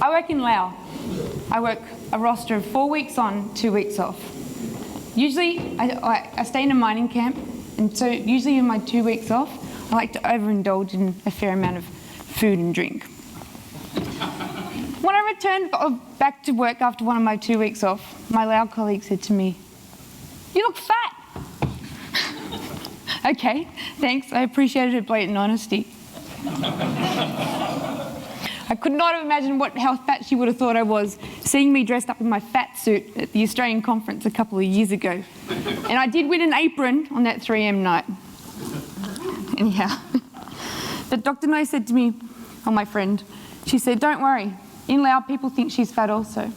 I work in Laos. I work a roster of 4 weeks on, 2 weeks off. Usually, I stay in a mining camp, and so usually in my 2 weeks off, I like to overindulge in a fair amount of food and drink. When I returned back to work after one of my 2 weeks off, my Lao colleague said to me, "You look fat." Okay, thanks. I appreciated her blatant honesty. I could not have imagined how fat she would have thought I was, seeing me dressed up in my fat suit at the Australian conference a couple of years ago. And I did win an apron on that 3M night. Anyhow. But Dr. Noi said to me, my friend, she said, "Don't worry, in Laos people think she's fat also."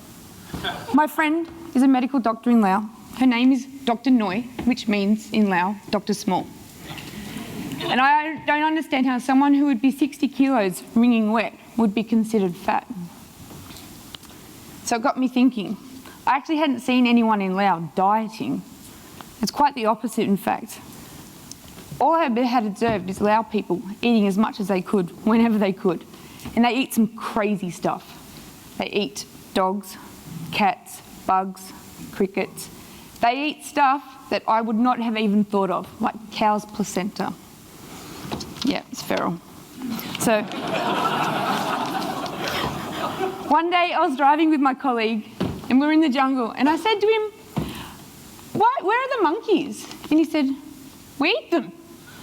My friend is a medical doctor in Laos. Her name is Dr. Noi, which means in Lao, Dr. Small. And I don't understand how someone who would be 60 kilos wringing wet would be considered fat. So it got me thinking. I actually hadn't seen anyone in Laos dieting. It's quite the opposite, in fact. All I had observed is Lao people eating as much as they could, whenever they could. And they eat some crazy stuff. They eat dogs, cats, bugs, crickets. They eat stuff that I would not have even thought of, like cow's placenta. Yeah, it's feral. So, one day I was driving with my colleague and we were in the jungle and I said to him, "Where are the monkeys?" And he said, "We eat them."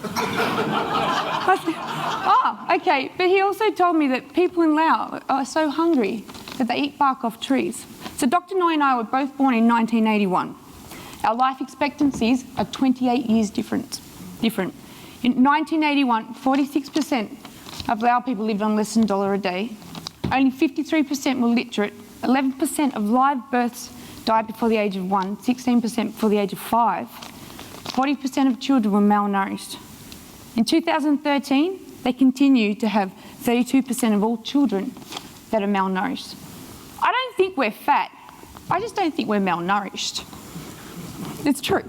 I said, "Oh, okay." But he also told me that people in Laos are so hungry that they eat bark off trees. So Dr. Noi and I were both born in 1981. Our life expectancies are 28 years different. In 1981, 46% of Lao people lived on less than $1 a day. Only 53% were literate. 11% of live births died before the age of 1, 16% before the age of 5. 40% of children were malnourished. In 2013, they continue to have 32% of all children that are malnourished. I don't think we're fat. I just don't think we're malnourished. It's true.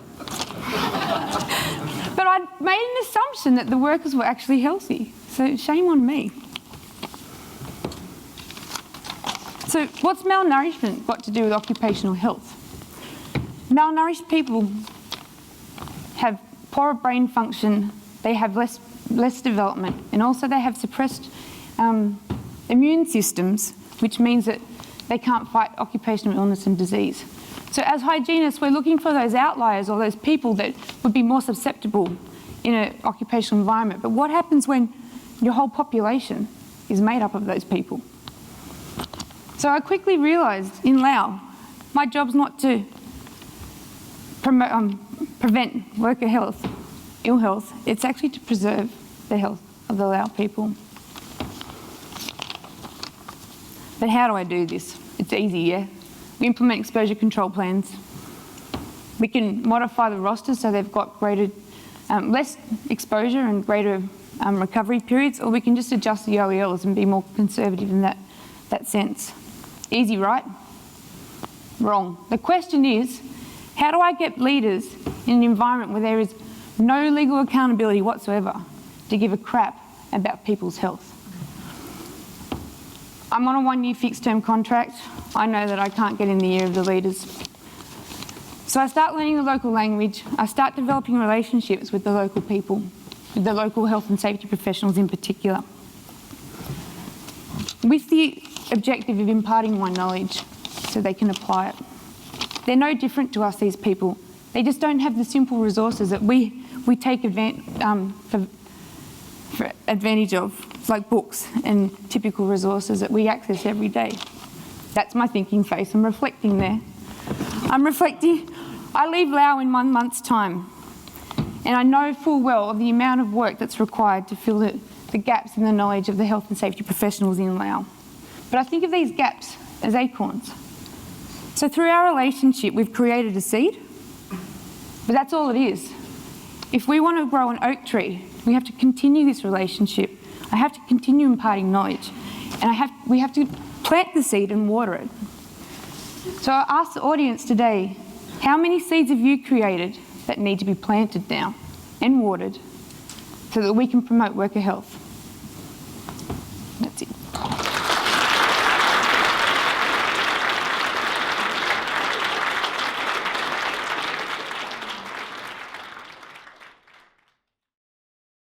But I made an assumption that the workers were actually healthy, so shame on me. So what's malnourishment got to do with occupational health? Malnourished people have poorer brain function, they have less development, and also they have suppressed immune systems, which means that they can't fight occupational illness and disease. So as hygienists, we're looking for those outliers or those people that would be more susceptible in an occupational environment. But what happens when your whole population is made up of those people? So I quickly realised in Laos, my job's not to prevent worker health, ill health, it's actually to preserve the health of the Lao people. But how do I do this? It's easy, yeah? We implement exposure control plans. We can modify the rosters so they've got less exposure and greater recovery periods, or we can just adjust the OELs and be more conservative in that sense. Easy, right? Wrong. The question is, how do I get leaders in an environment where there is no legal accountability whatsoever to give a crap about people's health? I'm on a 1-year fixed-term contract. I know that I can't get in the ear of the leaders. So I start learning the local language. I start developing relationships with the local people, with the local health and safety professionals in particular, with the objective of imparting my knowledge so they can apply it. They're no different to us, these people. They just don't have the simple resources that we take for advantage of, like books and typical resources that we access every day. That's my thinking face. I'm reflecting there. I'm reflecting. I leave Laos in 1 month's time, and I know full well of the amount of work that's required to fill the gaps in the knowledge of the health and safety professionals in Laos. But I think of these gaps as acorns. So through our relationship, we've created a seed, but that's all it is. If we want to grow an oak tree, we have to continue this relationship. I have to continue imparting knowledge, and we have to plant the seed and water it. So I ask the audience today, how many seeds have you created that need to be planted now and watered so that we can promote worker health?